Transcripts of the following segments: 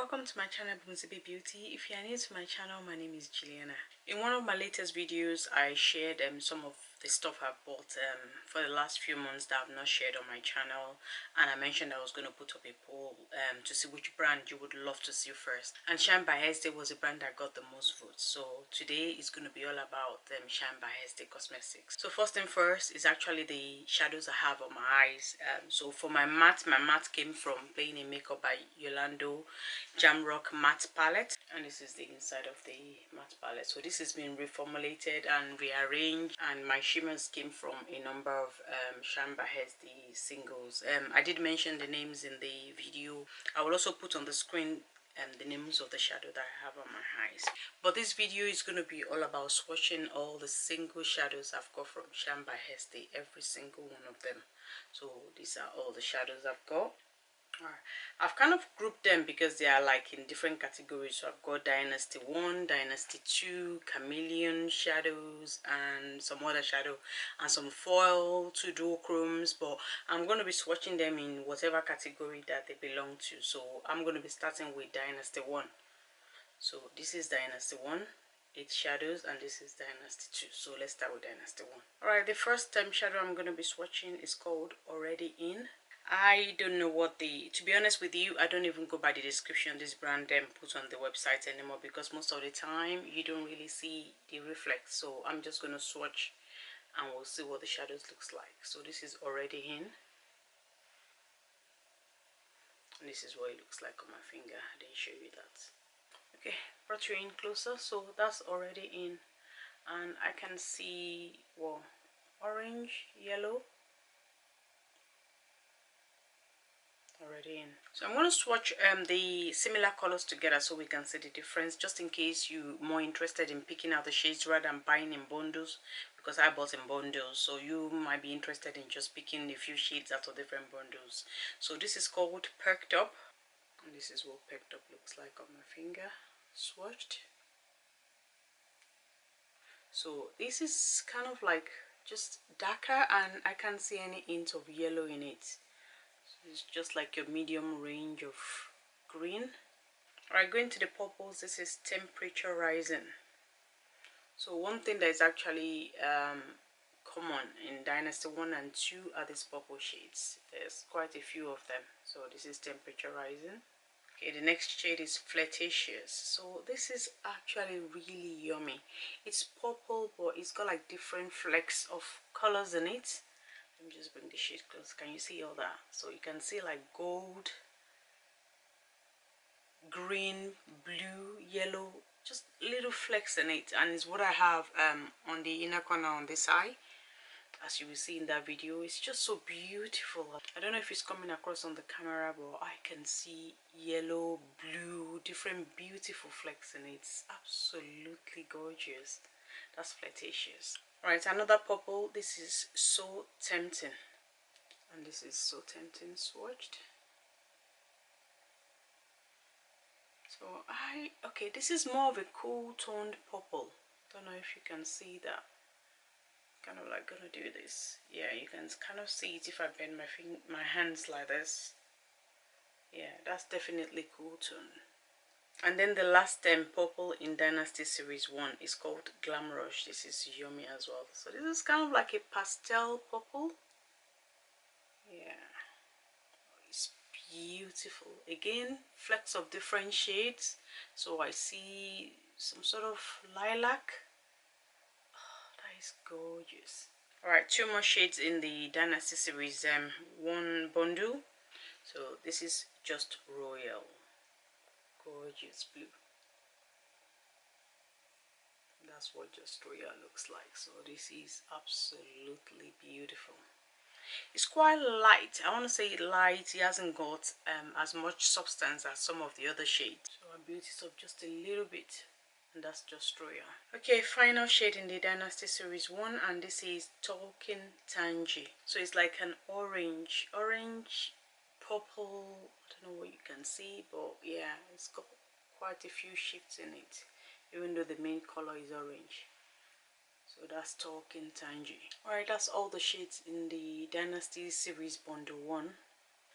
welcome to my channel Pimby Beauty. If you are new to my channel, my name is Juliana. In one of my latest videos, I shared some of the stuff I've bought for the last few months that I've not shared on my channel, and I mentioned I was going to put up a poll to see which brand you would love to see first. And Shine by Hesday was the brand that got the most votes. So today is going to be all about Shine by Hesday cosmetics. So first thing first is actually the shadows I have on my eyes. So for my matte came from Playing in Makeup by Yolondo Jamrock matte palette, and this is the inside of the matte palette. So this has been reformulated and rearranged, and my shimmers came from a number of Shine by Hesday singles. I did mention the names in the video. I will also put on the screen the names of the shadow that I have on my eyes. But this video is going to be all about swatching all the single shadows I've got from Shine by Hesday, every single one of them. So these are all the shadows I've got. I've kind of grouped them because they are like in different categories. So I've got Dynasty 1, Dynasty 2, Chameleon shadows, and some other shadow, and some foil, 2 duochromes, but I'm going to be swatching them in whatever category that they belong to. So I'm going to be starting with Dynasty 1. So this is Dynasty 1, 8 shadows, and this is Dynasty 2. So let's start with Dynasty 1. Alright, the first shadow I'm going to be swatching is called Already In. I don't know what to be honest with you, I don't even go by the description this brand put on the website anymore, because most of the time you don't really see the reflex. So I'm just going to swatch and we'll see what the shadows looks like. So this is Already In, and this is what it looks like on my finger. I didn't show you that. Okay, brought you in closer. So that's Already In, and I can see, well, orange, yellow, already in. So I'm going to swatch the similar colors together so we can see the difference, just in case you're more interested in picking out the shades rather than buying in bundles, because I bought in bundles. So you might be interested in just picking a few shades out of different bundles. So this is called Perked Up, and this is what Perked Up looks like on my finger swatched. So this is kind of like just darker, and I can't see any hint of yellow in it. It's just like your medium range of green. Alright, going to the purples, this is Temperature Rising. So one thing that is actually common in Dynasty 1 and 2 are these purple shades. There's quite a few of them. So this is Temperature Rising. Okay, the next shade is Flirtatious. So this is actually really yummy. It's purple, but it's got like different flecks of colors in it. Let me just bring the shade close. Can you see all that? So you can see like gold, green, blue, yellow, just little flecks in it, and it's what I have on the inner corner on this eye, as you will see in that video. It's just so beautiful. I don't know if it's coming across on the camera, but I can see yellow, blue, different beautiful flecks in it. It's absolutely gorgeous. That's Flirtatious. Alright, another purple. This is So Tempting, and this is So Tempting swatched. So okay, this is more of a cool toned purple. Don't know if you can see that. Kind of like gonna do this. Yeah, you can kind of see it if I bend my hands like this. Yeah, that's definitely cool tone. And then the last purple in Dynasty Series 1 is called Glam Rush. This is yummy as well. So this is kind of like a pastel purple. Yeah, it's beautiful. Again, flecks of different shades. So I see some sort of lilac. Oh, that is gorgeous. Alright, 2 more shades in the Dynasty Series 1 bundle. So this is Just Royal. Gorgeous blue. That's what Just Royal looks like. So this is absolutely beautiful. It's quite light. I want to say light. It hasn't got as much substance as some of the other shades. So I built it up just a little bit, and that's Just Royal. Okay, final shade in the Dynasty Series 1, and this is Talking Tangy. So it's like an orange purple. I don't know what you can see, but yeah, it's got quite a few shifts in it, even though the main color is orange. So that's Talking Tangy. Alright, that's all the shades in the Dynasty Series Bundle 1.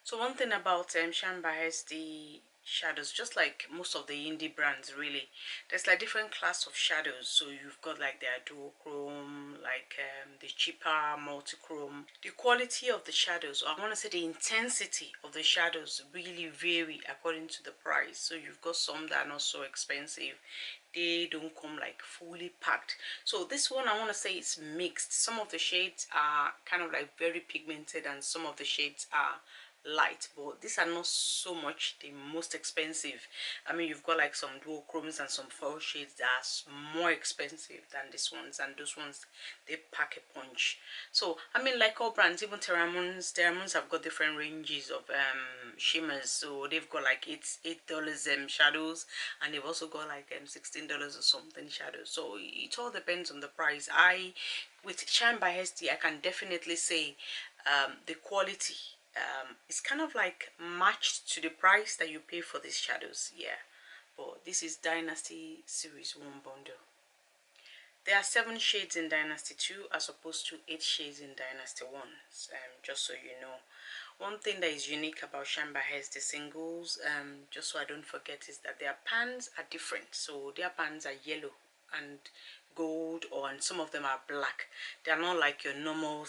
So one thing about Shine by Hesday shadows, just like most of the indie brands. Really, there's like different class of shadows. So you've got like the duochrome, like the cheaper multichrome. The quality of the shadows, or I want to say the intensity of the shadows, really vary according to the price. So you've got some that are not so expensive, they don't come like fully packed. So this one, I want to say it's mixed. Some of the shades are kind of like very pigmented and some of the shades are light, but these are not so much the most expensive. I mean, you've got like some duochromes and some foil shades that are more expensive than these ones, and those ones, they pack a punch. So I mean, like all brands, even Terramons have got different ranges of shimmers. So they've got like $8 shadows, and they've also got like $16 or something shadows. So it all depends on the price. With Shine by SD, I can definitely say the quality is kind of like matched to the price that you pay for these shadows. Yeah, but this is Dynasty Series 1 bundle. There are 7 shades in Dynasty 2 as opposed to 8 shades in Dynasty 1, just so you know. One thing that is unique about Shine by SD singles, just so I don't forget, is that their pans are different. So their pans are yellow and gold, and some of them are black. They are not like your normal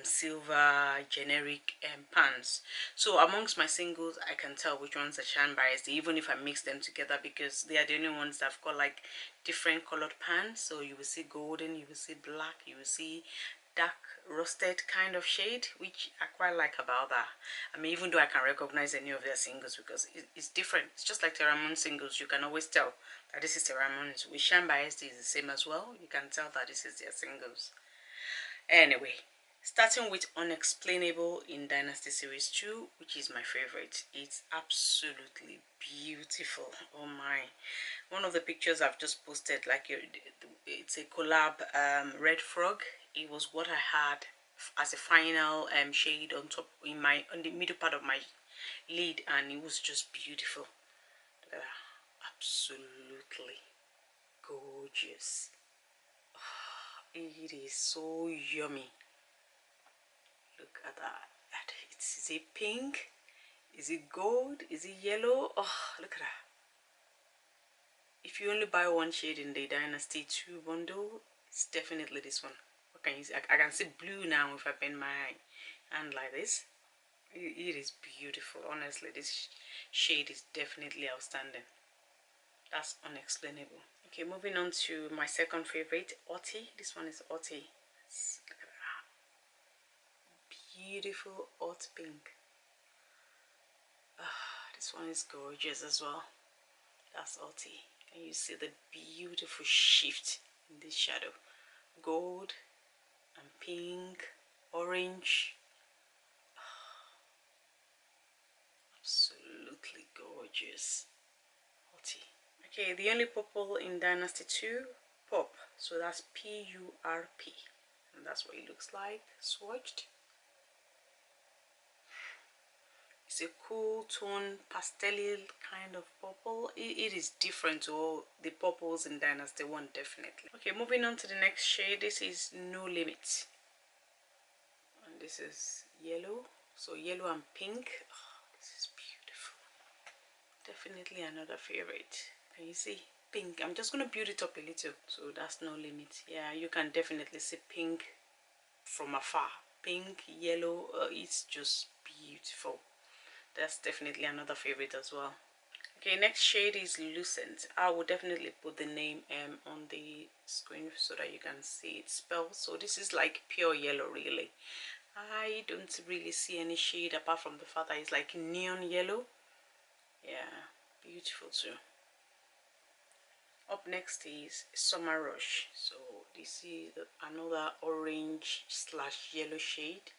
silver generic pans. So amongst my singles, I can tell which ones are Shine by SD, even if I mix them together, because they are the only ones that have got like different colored pans. So you will see golden, you will see black, you will see dark rusted kind of shade, which I quite like about that. I mean, even though I can recognize any of their singles, because it's different. It's just like Terramon singles, you can always tell that this is Terramon's. With Shine by SD is the same as well. You can tell that this is their singles. Anyway, starting with Unexplainable in Dynasty Series 2, which is my favorite. It's absolutely beautiful. Oh my. One of the pictures I've just posted, like it's a collab Red Frog. It was what I had as a final shade on top, on the middle part of my lid, and it was just beautiful. Look at that. Absolutely gorgeous. It is so yummy. Look at that. Is it pink? Is it gold? Is it yellow? Oh, look at that. If you only buy one shade in the Dynasty 2 bundle, it's definitely this one. What can you see? I can see blue now if I bend my hand like this. It is beautiful. Honestly, this shade is definitely outstanding. That's Unexplainable. Okay, moving on to my second favorite, Oti. This one is Oti. Look at that. Beautiful hot pink. This one is gorgeous as well. That's Oti. Can you see the beautiful shift in this shadow? Gold and pink, orange. Absolutely gorgeous. Oti. Okay, the only purple in Dynasty 2, Pop. So that's P-U-R-P. And that's what it looks like, swatched. It's a cool tone, pastel kind of purple. It is different to all the purples in Dynasty 1, definitely. Okay, moving on to the next shade. This is No Limit. And this is yellow. So yellow and pink. Oh, this is beautiful. Definitely another favorite. Can you see? Pink. I'm just going to build it up a little. So that's No Limit. Yeah, you can definitely see pink from afar. Pink, yellow. It's just beautiful. That's definitely another favorite as well. Okay, next shade is Lucent. I will definitely put the name on the screen so that you can see it spelled. So this is like pure yellow, really. I don't really see any shade apart from the fact that it's like neon yellow. Yeah, beautiful too. Up next is Summer Rush. So this is another orange slash yellow shade.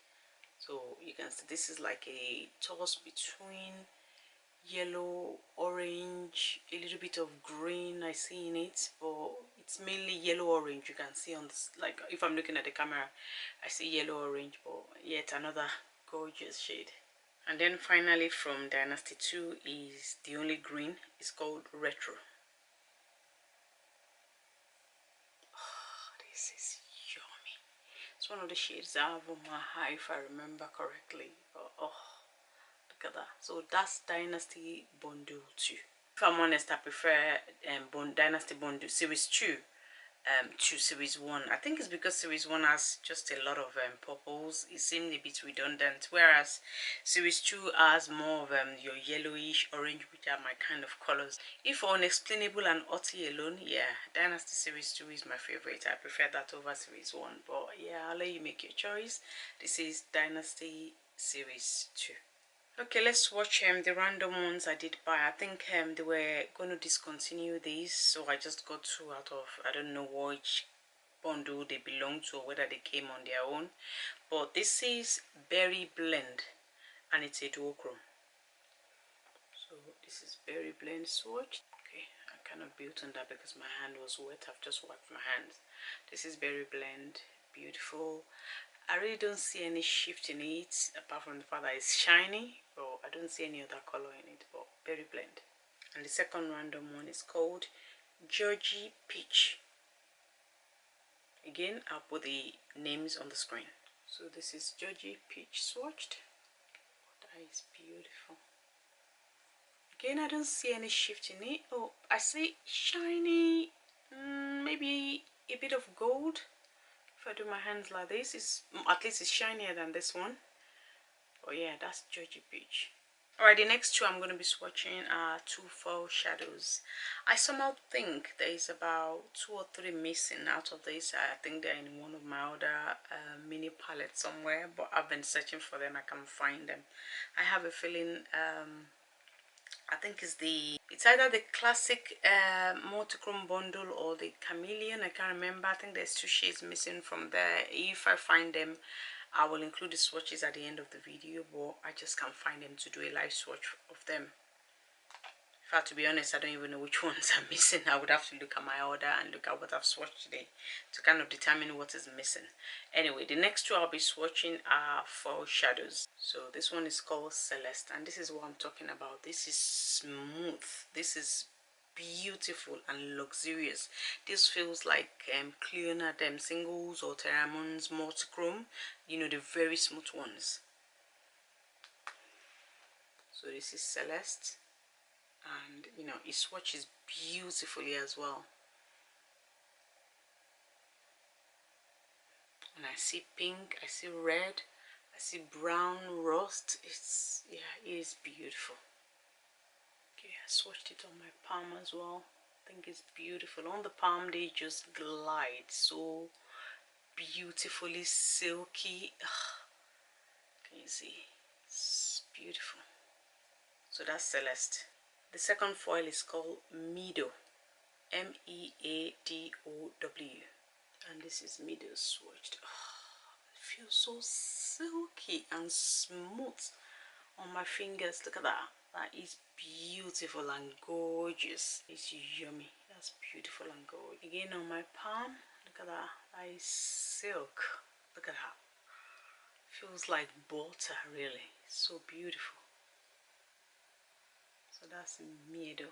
So you can see this is like a toss between yellow, orange, a little bit of green I see in it, but it's mainly yellow orange. You can see on this, like if I'm looking at the camera, I see yellow orange, but yet another gorgeous shade. And then finally from Dynasty 2 is the only green. It's called Retro. Oh, this is yummy. It's one of the shades I have on my eye if I remember correctly. Oh, Look at that. So that's Dynasty Bundle 2. If I'm honest, I prefer Dynasty Bundle Series 2 to Series 1. I think it's because Series 1 has just a lot of purples. It seemed a bit redundant, whereas Series 2 has more of your yellowish, orange, which are my kind of colors. If for Unexplainable and Otti alone, yeah, Dynasty Series 2 is my favorite. I prefer that over Series 1, but yeah, I'll let you make your choice. This is Dynasty Series 2. Okay, let's watch the random ones I did buy. I think they were going to discontinue these, so I just got 2 out of, I don't know which bundle they belong to or whether they came on their own. But this is Berry Blend and it's a duochrome. So this is Berry Blend Swatch. Okay, I cannot build on that because my hand was wet. I've just wiped my hands. This is Berry Blend, beautiful. I really don't see any shift in it apart from the fact that it's shiny, but I don't see any other color in it, but Berry Blend. And the second random one is called Georgie Peach. Again, I'll put the names on the screen. So this is Georgie Peach swatched. That is beautiful. Again, I don't see any shift in it. Oh, I see shiny, maybe a bit of gold. If I do my hands like this, it's at least it's shinier than this one. Oh yeah, that's Georgie Peach. Alright, the next 2 I'm going to be swatching are 2 foil shadows. I somehow think there is about 2 or 3 missing out of this. I think they're in one of my other mini palettes somewhere, but I've been searching for them. I can't find them. I have a feeling I think it's either the classic multichrome bundle or the chameleon. I can't remember. I think there's 2 shades missing from there. If I find them, I will include the swatches at the end of the video, but I just can't find them to do a live swatch of them. In fact, to be honest, I don't even know which ones are missing. I would have to look at my order and look at what I've swatched today to kind of determine what is missing. Anyway, the next 2 I'll be swatching are foil shadows. So this one is called Celeste, and this is what I'm talking about. This is smooth. This is beautiful and luxurious. This feels like Cleaner them singles or Terramon's multichrome, you know, the very smooth ones. So this is Celeste, and you know, it swatches beautifully as well. And I see pink, I see red, I see brown, rust. It's, yeah, it is beautiful. Okay, I swatched it on my palm as well. I think it's beautiful. On the palm, they just glide so beautifully silky. Ugh. Can you see? It's beautiful. So that's Celeste. The second foil is called Meadow, Meadow, and this is Meadow swatched. Oh, it feels so silky and smooth on my fingers. Look at that. That is beautiful and gorgeous. It's yummy. That's beautiful and gorgeous. Again on my palm, look at that. That is silk. Look at that. Feels like butter, really. So beautiful. So that's Meadow.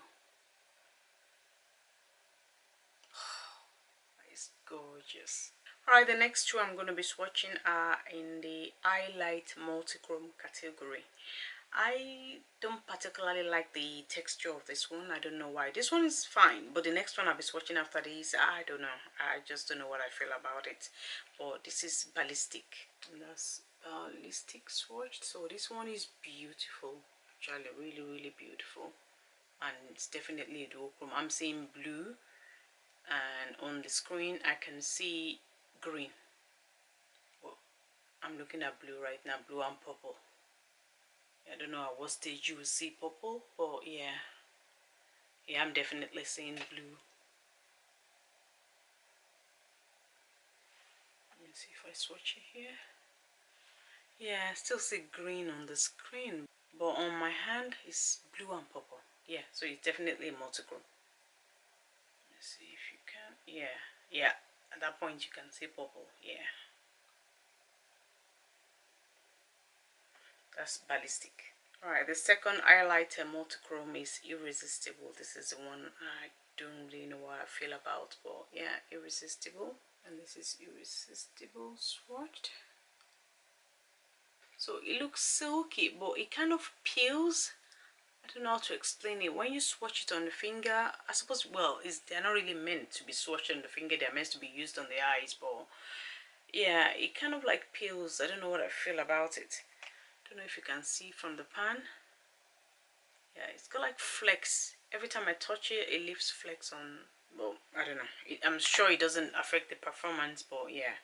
It's gorgeous. Alright, the next 2 I'm going to be swatching are in the highlight multichrome category. I don't particularly like the texture of this one. I don't know why. This one is fine, but the next one I'll be swatching after this, I don't know. I just don't know what I feel about it. But this is Ballistic. And that's Ballistic swatch. So this one is beautiful. Actually, really, really beautiful. And it's definitely a duochrome. I'm seeing blue, and on the screen I can see green. Well, I'm looking at blue right now, blue and purple. I don't know at what stage you will see purple, but yeah, I'm definitely seeing blue. Let me see if I swatch it here. Yeah, I still see green on the screen, but on my hand it's blue and purple. Yeah, so it's definitely a multichrome. Let's see if you can. Yeah, at that point you can see purple. Yeah, that's Ballistic. Alright, the second highlighter multichrome is Irresistible. This is the one I don't really know what I feel about, but yeah, Irresistible. And this is Irresistible swatched. So it looks silky, but it kind of peels. I don't know how to explain it. When you swatch it on the finger, I suppose, well, they're not really meant to be swatched on the finger. They're meant to be used on the eyes, but yeah, it kind of like peels. I don't know what I feel about it. Don't know if you can see from the pan. Yeah, it's got like flecks. Every time I touch it, it leaves flecks on. Well, I don't know. I'm sure it doesn't affect the performance, but yeah,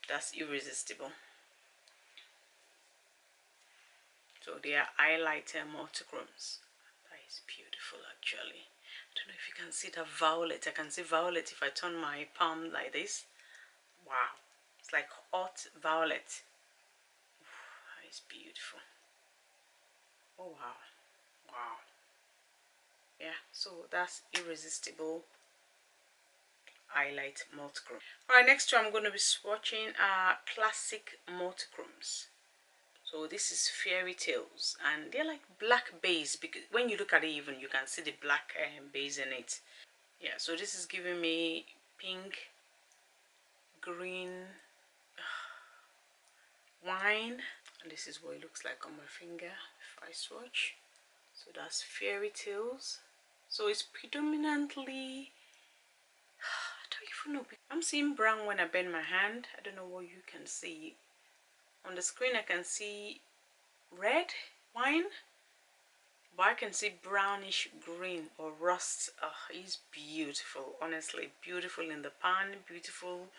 that's irresistible. So they are highlighter multichromes. That is beautiful, actually. I don't know if you can see the violet. I can see violet if I turn my palm like this. Wow, it's like hot violet. That is beautiful. Oh wow, wow. Yeah, so that's irresistible highlight multichrome. Alright, next one I'm going to be swatching are classic multichromes. So this is Fairy Tales, and they're like black base, because when you look at it even you can see the black base in it. Yeah, so this is giving me pink, green, wine, and this is what it looks like on my finger if I swatch. So that's Fairy Tales. So it's predominantly, I don't even know, I'm seeing brown when I bend my hand. I don't know what you can see on the screen. I can see red wine, but I can see brownish green or rust. It's beautiful, honestly, beautiful in the pan, beautiful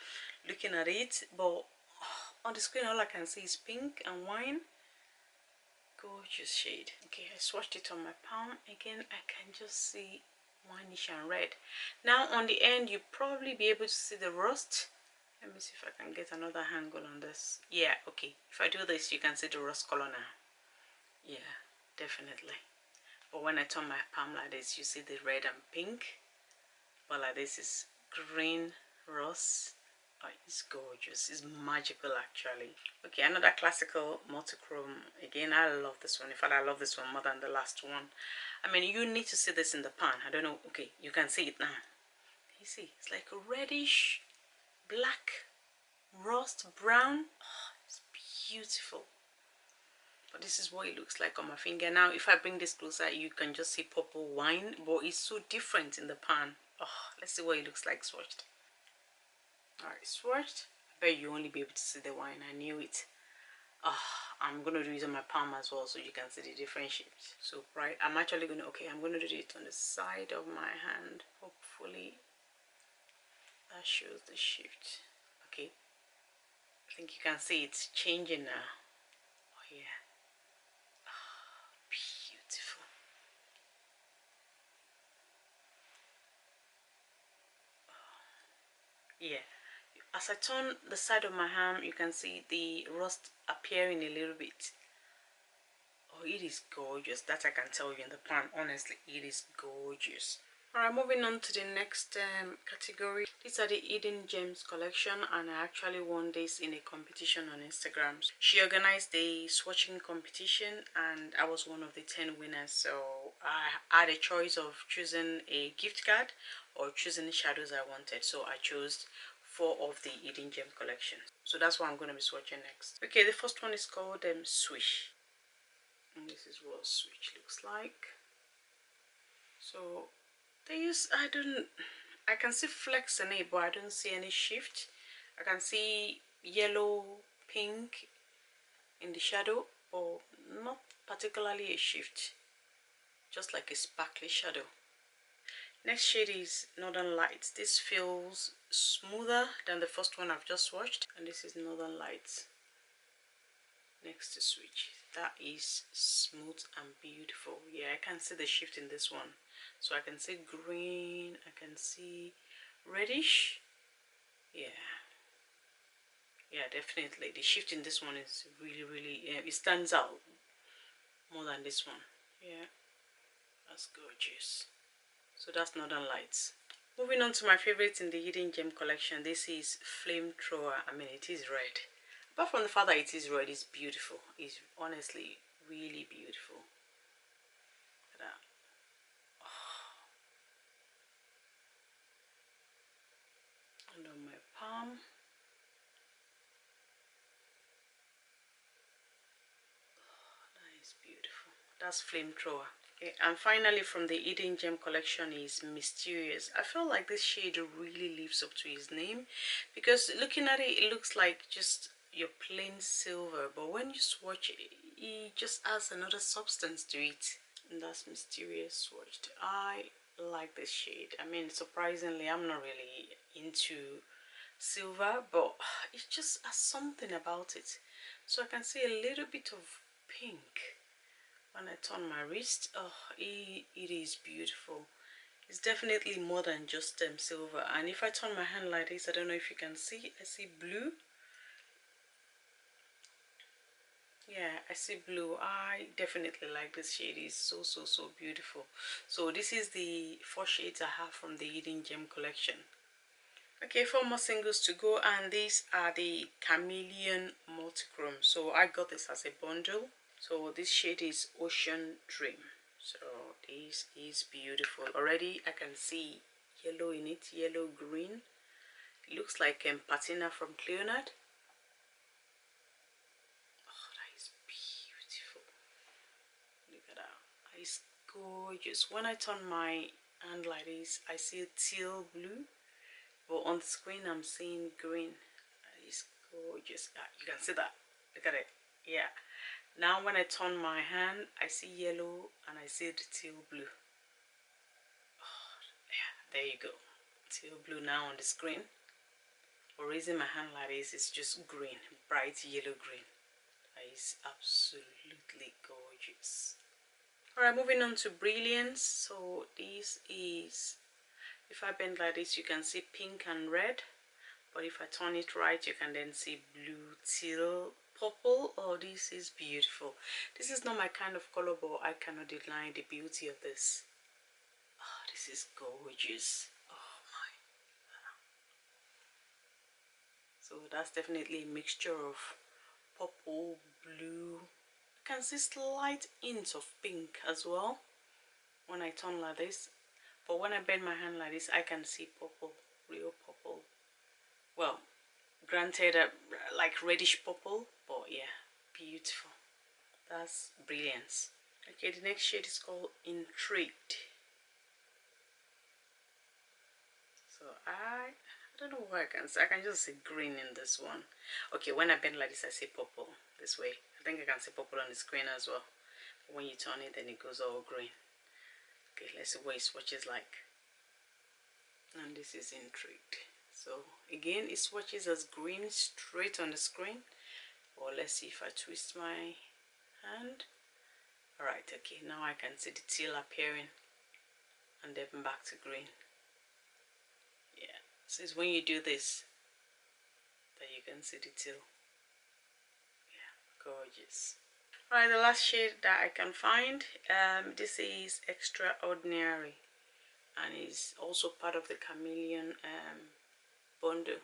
looking at it, but on the screen all I can see is pink and wine. Gorgeous shade. Okay, I swatched it on my palm. Again, I can just see wineish and red. Now on the end you probably be able to see the rust. Let me see if I can get another angle on this. Yeah, okay, if I do this you can see the rust color now. Yeah, definitely. But when I turn my palm like this you see the red and pink, but like this is green rust. Oh, it's gorgeous. It's magical, actually. Okay, another classical multichrome. Again, I love this one. In fact, I love this one more than the last one. I mean, you need to see this in the pan. I don't know. Okay, you can see it now. You see, it's like a reddish, black, rust brown. Oh, it's beautiful. But this is what it looks like on my finger. Now, if I bring this closer, you can just see purple wine, but it's so different in the pan. Oh, let's see what it looks like swatched. Alright, swatched. I bet you only be able to see the wine. I knew it. I'm gonna do it on my palm as well so you can see the different shapes. So right, I'm actually gonna, okay, I'm gonna do it on the side of my hand. Hopefully that shows the shift. Okay, I think you can see it's changing now. Oh yeah. Oh, beautiful. Yeah, as I turn the side of my hand you can see the rust appearing a little bit. Oh, it is gorgeous. That I can tell you in the pan. Honestly, it is gorgeous. Alright, moving on to the next category. These are the Hidden Gems collection, and I actually won this in a competition on Instagram. She organized a swatching competition and I was one of the 10 winners. So I had a choice of choosing a gift card or choosing the shadows I wanted. So I chose 4 of the Hidden Gem collection. So that's what I'm going to be swatching next. Okay, the first one is called Swish. And this is what Switch looks like. So I can see flecks in it, but I don't see any shift. I can see yellow, pink in the shadow, but not particularly a shift, just like a sparkly shadow. Next shade is Northern Lights. This feels smoother than the first one I've just watched, and this is Northern Lights next to Switch. That is smooth and beautiful. Yeah, I can see the shift in this one. So I can see green, I can see reddish. Yeah, definitely the shift in this one is really it stands out more than this one. Yeah, that's gorgeous. So that's Northern Lights. Moving on to my favorite in the Hidden Gem collection. This is Flamethrower. I mean, it is red. Apart from the fact that it is red, it's beautiful. It's honestly really beautiful. Look at that. Oh. And on my palm. That's Flamethrower. Okay, and finally from the Hidden Gem collection is Mysterious. I feel like this shade really lives up to his name, because looking at it, it looks like just your plain silver, but when you swatch it, it just adds another substance to it. And that's Mysterious swatched. I like this shade. I mean, surprisingly, I'm not really into silver, but it just has something about it. So I can see a little bit of pink when I turn my wrist. Oh, it is beautiful. It's definitely more than just silver. And if I turn my hand like this, I don't know if you can see, I see blue. Yeah, I see blue. I definitely like this shade. It's so beautiful. So this is the 4 shades I have from the Hidden Gem collection. Okay, 4 more singles to go, and these are the Chameleon Multichrome. So I got this as a bundle. So this shade is Ocean Dream. So this is beautiful. Already I can see yellow in it, yellow green. It looks like patina from Cleonard. Oh, that is beautiful. Look at that. It's gorgeous. When I turn my hand like this, I see teal blue, but on the screen I'm seeing green. It's gorgeous. You can see that. Look at it. Yeah. Now when I turn my hand, I see yellow and I see the teal blue. Oh, yeah, there you go. Teal blue now on the screen. But raising my hand like this, it's just green, bright yellow green. That is absolutely gorgeous. Alright, moving on to Brilliance. So this is, if I bend like this, you can see pink and red. But if I turn it right, you can then see blue, teal, purple. Oh, this is beautiful. This is not my kind of color, but I cannot deny the beauty of this. Oh, this is gorgeous. Oh my. So that's definitely a mixture of purple, blue. You can see slight hints of pink as well when I turn like this. But when I bend my hand like this, I can see purple, real purple. Well, granted, like reddish purple, but yeah, beautiful. That's Brilliance. Okay, the next shade is called Intrigued. So I don't know what I can say. I can just see green in this one. Okay, when I bend like this, I see purple this way. I think I can see purple on the screen as well. When you turn it, then it goes all green. Okay, let's see what it swatches like. And this is Intrigued. So again, it swatches as green straight on the screen. Or let's see if I twist my hand. Alright, okay, now I can see the teal appearing and then back to green. Yeah, so it's when you do this that you can see the teal. Yeah, gorgeous. Alright, the last shade that I can find, this is Extraordinary, and is also part of the Chameleon bundle.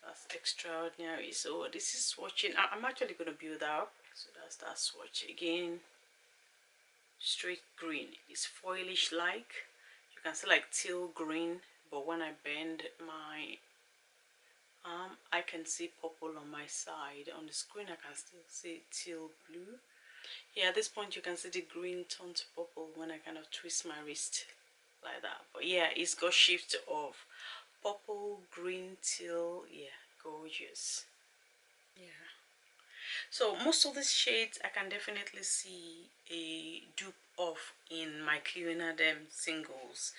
That's Extraordinary. So this is swatching. I'm actually going to build that up. So that's that swatch again. Straight green. It's foilish like. You can see like teal green, but when I bend my arm, I can see purple on my side. On the screen, I can still see teal blue. Yeah, at this point, you can see the green turn to purple when I kind of twist my wrist like that. But yeah, it's got shift of purple, green, teal. Yeah, gorgeous. Yeah. So most of these shades I can definitely see a dupe of in my Cleonard singles.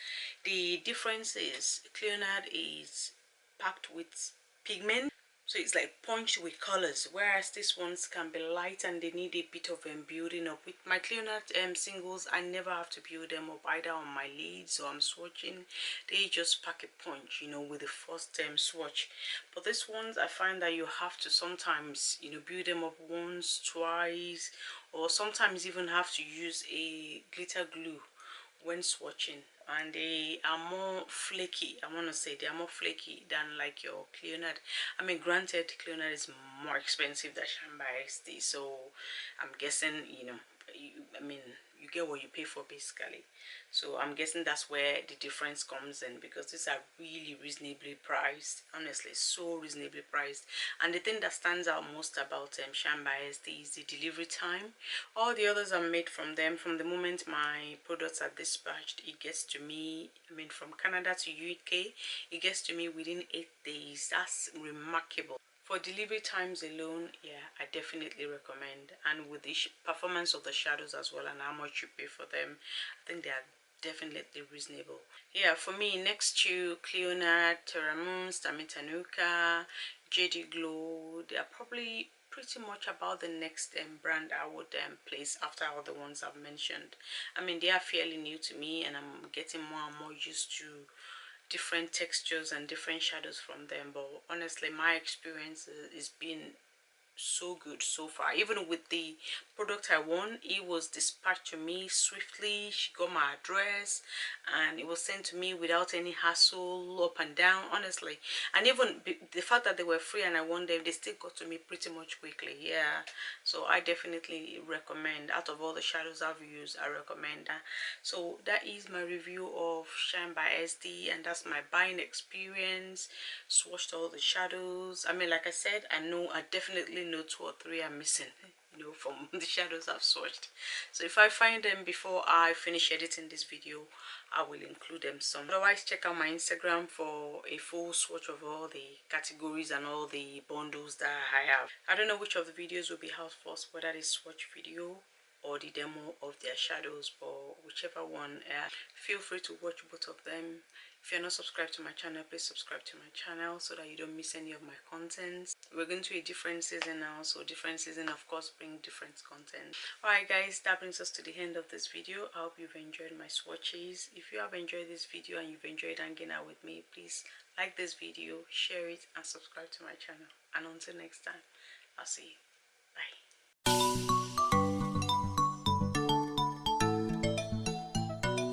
The difference is Cleonard is packed with pigment, so it's like punched with colors, whereas these ones can be light and they need a bit of building up. With my Cleonard singles, I never have to build them up either on my lids or I'm swatching. They just pack a punch, you know, with the first swatch. But these ones, I find that you have to sometimes, you know, build them up once, twice, or sometimes even have to use a glitter glue when swatching, and they are more flaky. I want to say they are more flaky than like your Cleonard. I mean, granted, Cleonard is more expensive than Shine by SD, so I'm guessing, you know, I mean, you get what you pay for basically. So I'm guessing that's where the difference comes in, because these are really reasonably priced, honestly, so reasonably priced. And the thing that stands out most about Shine by SD is the delivery time. All the others are made from them. From the moment my products are dispatched, it gets to me, I mean from Canada to UK, it gets to me within 8 days. That's remarkable. For delivery times alone, yeah, I definitely recommend. And with the performance of the shadows as well and how much you pay for them, I think they are definitely reasonable. Yeah, for me, next to Cleonard, Terramoons, Tamitanuka, JD Glow, they are probably pretty much about the next brand I would place after all the ones I've mentioned. I mean, they are fairly new to me, and I'm getting more and more used to different textures and different shadows from them. But honestly, my experience is been so good so far. Even with the product I won, it was dispatched to me swiftly. She got my address and it was sent to me without any hassle, up and down, honestly. And even the fact that they were free and I won them, they still got to me pretty much quickly. Yeah, so I definitely recommend. Out of all the shadows I've used, I recommend that. So that is my review of Shine by SD, and that's my buying experience. Swatched all the shadows. I mean, like I said, I definitely know 2 or 3 are missing, you know, from the shadows I've swatched. So if I find them before I finish editing this video, I will include them some. Otherwise, check out my Instagram for a full swatch of all the categories and all the bundles that I have. I don't know which of the videos will be out first, whether the swatch video or the demo of their shadows, but whichever one, feel free to watch both of them. If you're not subscribed to my channel, please subscribe to my channel so that you don't miss any of my contents. We're going to a different season now, so different season of course bring different content. Alright guys, that brings us to the end of this video. I hope you've enjoyed my swatches. If you have enjoyed this video and you've enjoyed hanging out with me, please like this video, share it and subscribe to my channel. And until next time, I'll see you.